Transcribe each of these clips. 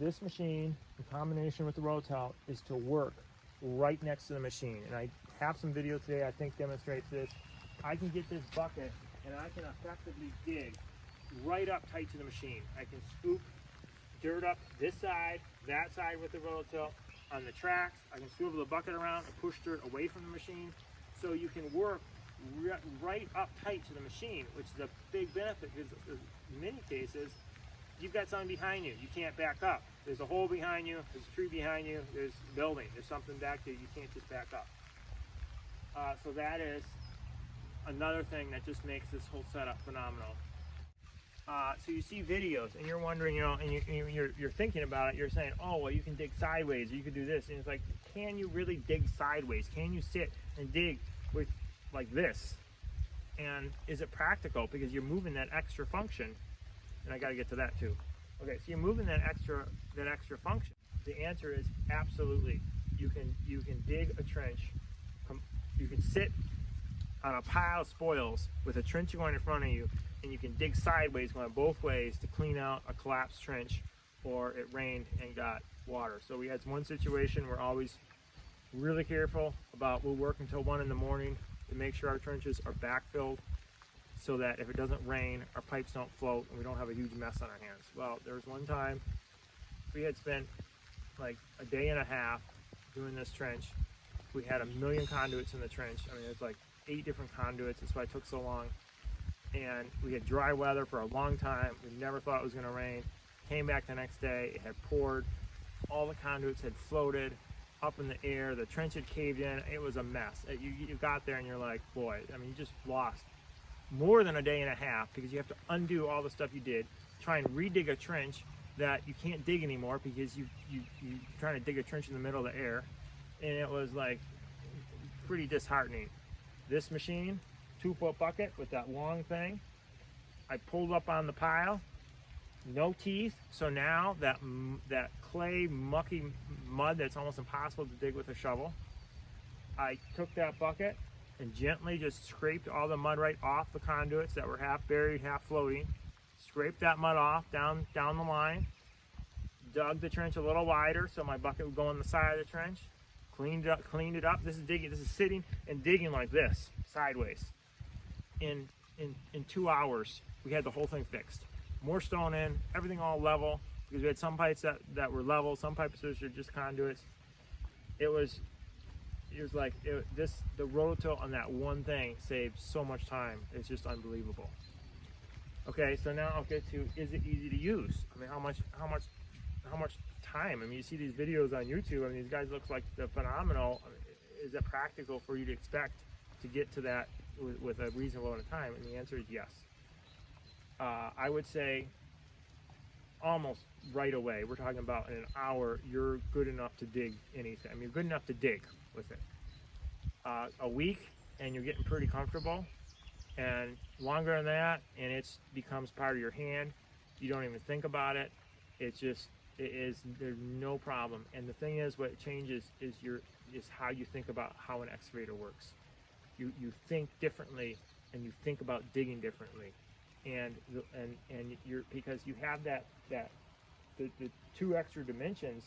this machine, in combination with the Rototilt, is to work right next to the machine. And I have some video today I think demonstrates this. I can get this bucket and I can effectively dig right up tight to the machine. I can scoop dirt up this side, that side with the Rototilt on the tracks. I can swivel the bucket around and push dirt away from the machine. So you can work right up tight to the machine, which is a big benefit because in many cases, you've got something behind you. You can't back up. There's a hole behind you, there's a tree behind you, there's a building, there's something back there. You can't just back up. So that is another thing that just makes this whole setup phenomenal. So you see videos and you're wondering, you know, and you're thinking about it, you're saying, oh, well, you can dig sideways or you can do this. And it's like, can you really dig sideways? Can you sit and dig with like this? And is it practical? Because you're moving that extra function. And I got to get to that too. Okay, so you're moving that extra function. The answer is absolutely. You can dig a trench. You can sit on a pile of spoils with a trench going in front of you, and you can dig sideways going both ways to clean out a collapsed trench, or it rained and got water. So we had one situation, we're always really careful about, we'll work until 1 in the morning to make sure our trenches are backfilled so that if it doesn't rain, our pipes don't float and we don't have a huge mess on our hands. Well, there was one time we had spent like a day and a half doing this trench. We had 1 million conduits in the trench. I mean, it's like 8 different conduits. That's why it took so long. And we had dry weather for a long time. We never thought it was going to rain. Came back the next day, it had poured. All the conduits had floated up in the air. The trench had caved in. It was a mess. You got there and you're like, boy, I mean, you just lost more than a day and a half because you have to undo all the stuff you did, try and redig a trench that you can't dig anymore because you're trying to dig a trench in the middle of the air. And it was like pretty disheartening. This machine, 2-foot bucket with that long thing, I pulled up on the pile, no teeth. So now that clay, mucky mud that's almost impossible to dig with a shovel, I took that bucket and gently just scraped all the mud right off the conduits that were half buried, half floating. Scraped that mud off down the line, dug the trench a little wider so my bucket would go on the side of the trench. Cleaned it up. This is digging. This is sitting and digging like this, sideways. In 2 hours, we had the whole thing fixed. More stone in, everything all level. Because we had some pipes that were level, some pipes that were just conduits. It was like the Rototilt on that one thing saved so much time. It's just unbelievable. Okay, so now I'll get to, is it easy to use? I mean, how much time? I mean, you see these videos on YouTube. I mean, these guys look like they're phenomenal. Is it practical for you to expect to get to that with a reasonable amount of time? And the answer is yes. I would say almost right away. We're talking about in an hour, you're good enough to dig anything. I mean, you're good enough to dig with it. A week, and you're getting pretty comfortable. And longer than that, and it becomes part of your hand. You don't even think about it. There's no problem. And the thing is, what changes is how you think about how an excavator works. You think differently, and you think about digging differently, and because you have the 2 extra dimensions,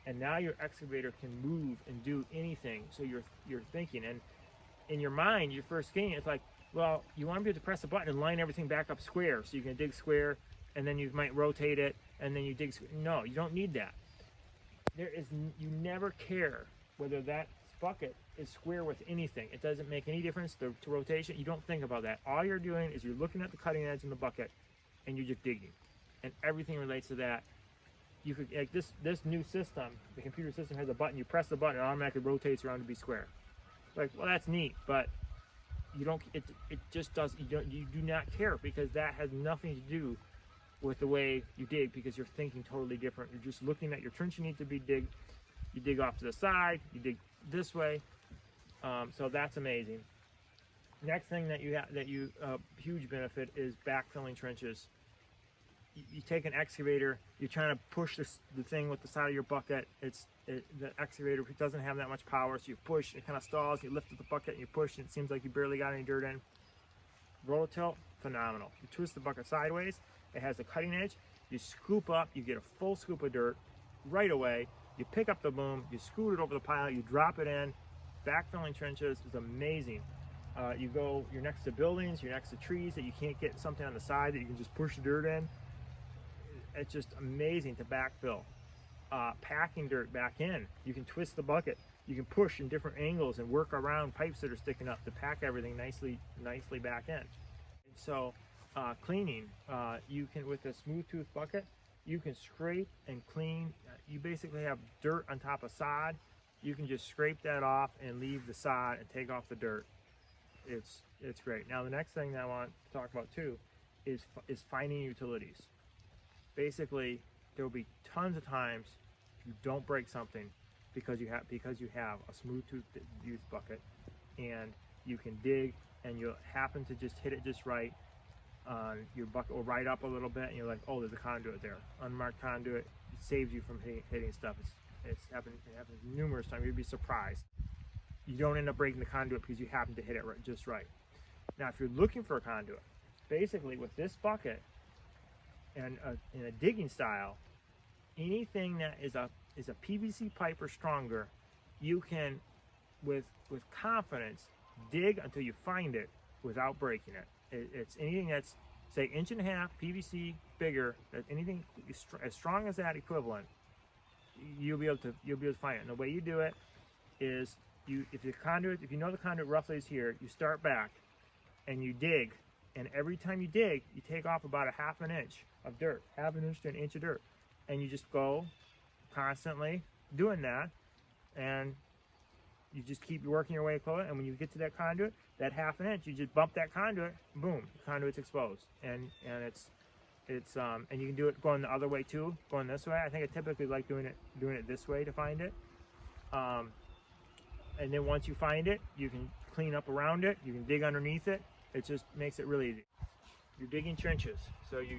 and now your excavator can move and do anything. So you're thinking, and in your mind, your first thing is like, well, you want to be able to press a button and line everything back up square, so you can dig square, and then you might rotate it, and then you dig square. No, you don't need that. You never care whether that bucket is square with anything. It doesn't make any difference to rotation. You don't think about that. All you're doing is you're looking at the cutting edge in the bucket, and you're just digging, and everything relates to that. You could, like this new system, the computer system has a button. You press the button, it automatically rotates around to be square. Like, well, that's neat, but you don't. It just does. You do not care, because that has nothing to do with the way you dig, because you're thinking totally different. You're just looking at your trench you need to be digged. You dig off to the side. You dig this way. So that's amazing. Next thing that huge benefit is backfilling trenches. You take an excavator, you're trying to push the thing with the side of your bucket. The excavator doesn't have that much power, so you push, it kind of stalls, you lift up the bucket and you push, and it seems like you barely got any dirt in. Rototilt, phenomenal. You twist the bucket sideways, it has a cutting edge, You scoop up, you get a full scoop of dirt right away. You pick up the boom, you scoot it over the pile, you drop it in. Backfilling trenches is amazing. You're next to buildings, you're next to trees that you can't get something on the side that you can just push the dirt in. It's just amazing to backfill. Packing dirt back in, you can twist the bucket, you can push in different angles and work around pipes that are sticking up to pack everything nicely back in. So cleaning, you can, with a smooth tooth bucket, you can scrape and clean. You basically have dirt on top of sod. You can just scrape that off and leave the sod and take off the dirt. It's great. Now the next thing that I want to talk about too is finding utilities. Basically, there will be tons of times you don't break something because you have a smooth tooth youth bucket, and you can dig and you'll happen to just hit it just right. Your bucket will ride up a little bit and you're like, oh, there's a conduit there. Unmarked conduit. It saves you from hitting stuff. It happens numerous times. You'd be surprised. You don't end up breaking the conduit because you happen to hit it just right. Now, if you're looking for a conduit, basically with this bucket and in a digging style, anything that is a PVC pipe or stronger, you can, with confidence, dig until you find it withoot breaking it. It's anything that's, say, 1.5 inch PVC bigger, that anything as strong as that equivalent, you'll be able to find it. And the way you do it is if you know the conduit roughly is here, you start back and you dig, and every time you dig, you take off about a 1/2 inch of dirt, 1/2 inch to 1 inch of dirt, and you just go constantly doing that, and you just keep working your way close. And when you get to that conduit, that 1/2 inch, you just bump that conduit, boom, the conduit's exposed, and it's and you can do it going the other way too, going this way. I think I typically like doing it this way to find it. And then once you find it, you can clean up around it, you can dig underneath it. It just makes it really easy. You're digging trenches, so you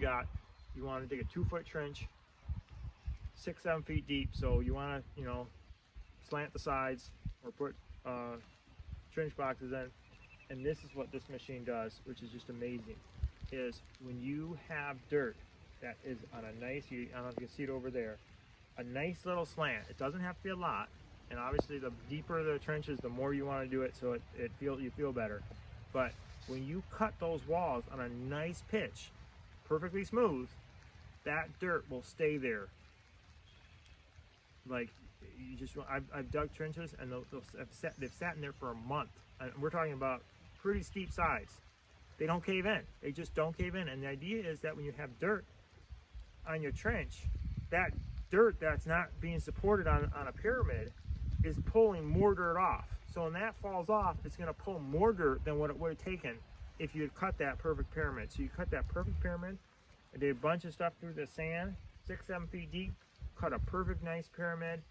want to dig a 2-foot trench, 6-7 feet deep. So you want to slant the sides or put trench boxes in. And this is what this machine does, which is just amazing, is when you have dirt that is on a nice, I don't know if you can see it over there, a nice little slant. It doesn't have to be a lot, and obviously the deeper the trenches, the more you want to do it, so you feel better. But when you cut those walls on a nice pitch, perfectly smooth, that dirt will stay there. Like, I've dug trenches and they've sat in there for a month. And we're talking about pretty steep sides. They don't cave in. They just don't cave in. And the idea is that when you have dirt on your trench, that dirt that's not being supported on a pyramid is pulling more dirt off. So when that falls off, it's going to pull more dirt than what it would have taken if you had cut that perfect pyramid. So you cut that perfect pyramid, I did a bunch of stuff through the sand, 6-7 feet deep, cut a perfect nice pyramid.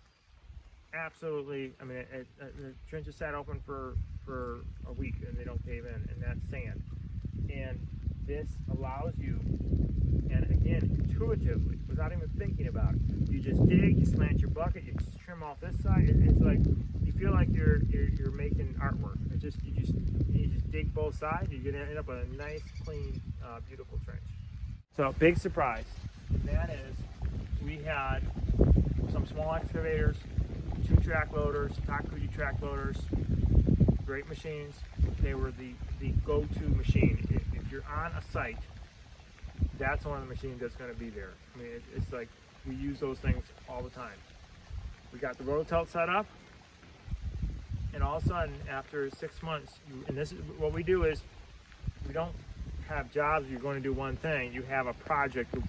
Absolutely, I mean, the trenches sat open for a week and they don't cave in, and that's sand. And this allows you, and again, intuitively, without even thinking about it, you just dig, you slant your bucket, you trim off this side. It's like you feel like you're making artwork. You just dig both sides, you're gonna end up with a nice, clean, beautiful trench. So big surprise, and that is we had some small excavators, 2 track loaders, Takuji track loaders, great machines. They were the go-to machine. If you're on a site, that's one of the machines that's going to be there. I mean, it's like we use those things all the time. We got the Rototilt set up, and all of a sudden, after 6 months, and this is what we do is we don't have jobs. You're going to do one thing. You have a project to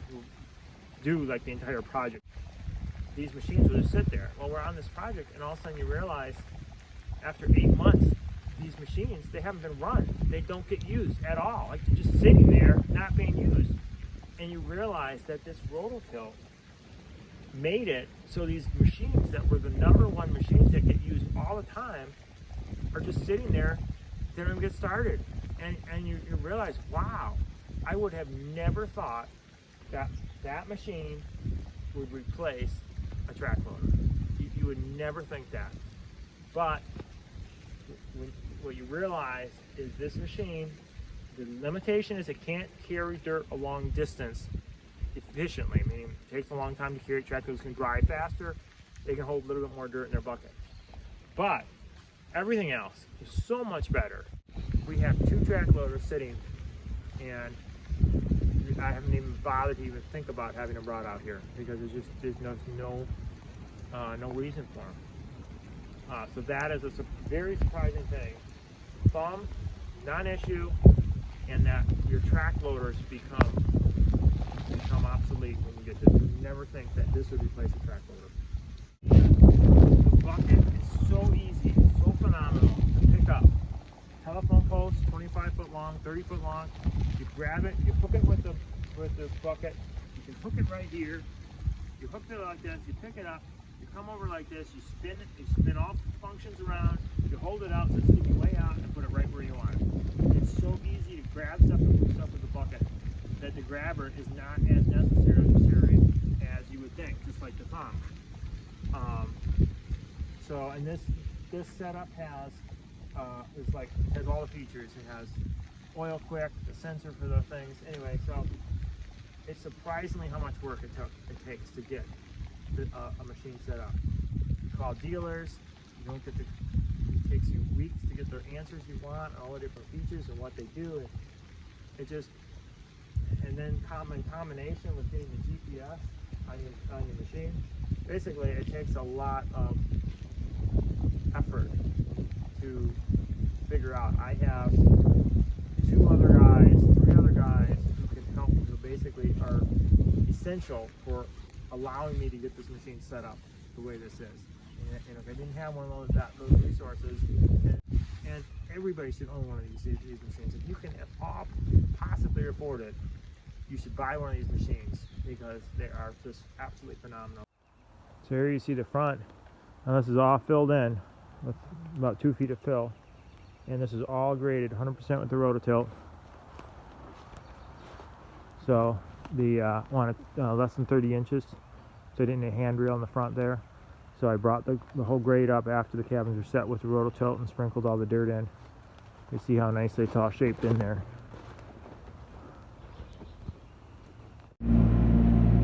do like the entire project. These machines will just sit there. Well, we're on this project, and all of a sudden you realize after 8 months, these machines, they haven't been run. They don't get used at all. Like, they're just sitting there, not being used. And you realize that this Rototilt made it so these machines that were the #1 machines that get used all the time are just sitting there, they don't even get started. And you realize, wow, I would have never thought that machine would replace a track loader. You would never think that. But what you realize is this machine, the limitation is it can't carry dirt a long distance efficiently. I mean, it takes a long time to carry. Track loaders can dry faster. They can hold a little bit more dirt in their bucket. But everything else is so much better. We have 2 track loaders sitting, and I haven't even bothered to even think about having them brought out here because there's no reason for them. So that is a very surprising thing. Thumb, non-issue, and that your track loaders become obsolete when you get this. You never think that this would replace a track loader. The bucket is so easy, so phenomenal to pick up. Telephone post, 25 foot long, 30 foot long. You grab it, you hook it with the bucket. You can hook it right here. You hook it like this, you pick it up, you come over like this, you spin it, you spin all functions around, you hold it out so it's sticking way out and put it right where you want it. It's so easy to grab stuff and move stuff with the bucket that the grabber is not as necessary as you would think, just like the thumb. And this setup has all the features. It has oil quick, the sensor for the things. Anyway, so it's surprisingly how much work it takes to get a machine set up. Call dealers. You don't get it takes you weeks to get the answers you want, all the different features and what they do. And then in combination with getting the GPS on your machine, basically it takes a lot of effort to figure out. I have 3 other guys who can help me, who basically are essential for allowing me to get this machine set up the way this is. And if I didn't have one of those resources, and everybody should own one of these machines. If you can possibly afford it, you should buy one of these machines because they are just absolutely phenomenal. So here you see the front, and this is all filled in with about 2 feet of fill, and this is all graded 100% with the Rototilt. So the wanted less than 30 inches, so I didn't need a handrail in the front there. So I brought the whole grade up after the cabins were set with the Rototilt and sprinkled all the dirt in. You see how nicely it's all shaped in there.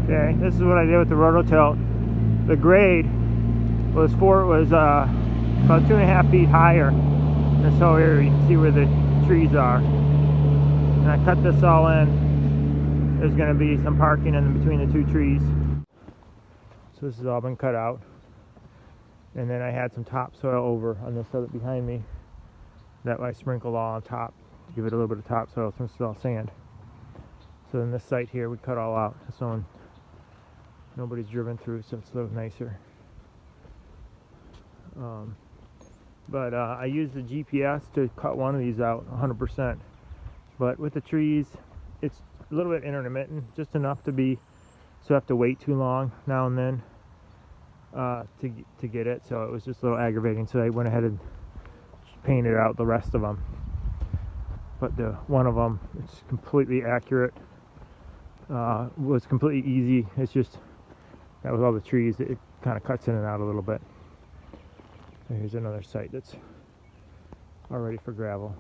Okay, this is what I did with the Rototilt. The grade was about 2.5 feet higher. And so here you can see where the trees are. And I cut this all in. There's going to be some parking in between the 2 trees. So this has all been cut out. And then I had some topsoil over on this other behind me that I sprinkled all on top to give it a little bit of topsoil since it's all sand. So in this site here we cut all out so nobody's driven through, so it's a little nicer. But I used the GPS to cut one of these out 100%. But with the trees, it's a little bit intermittent, just enough to be, so I have to wait too long now and then to get it. So it was just a little aggravating. So I went ahead and painted out the rest of them. But the one of them, it's completely accurate. Was completely easy. It's just that with all the trees, it kind of cuts in and out a little bit. Here's another site that's all ready for gravel.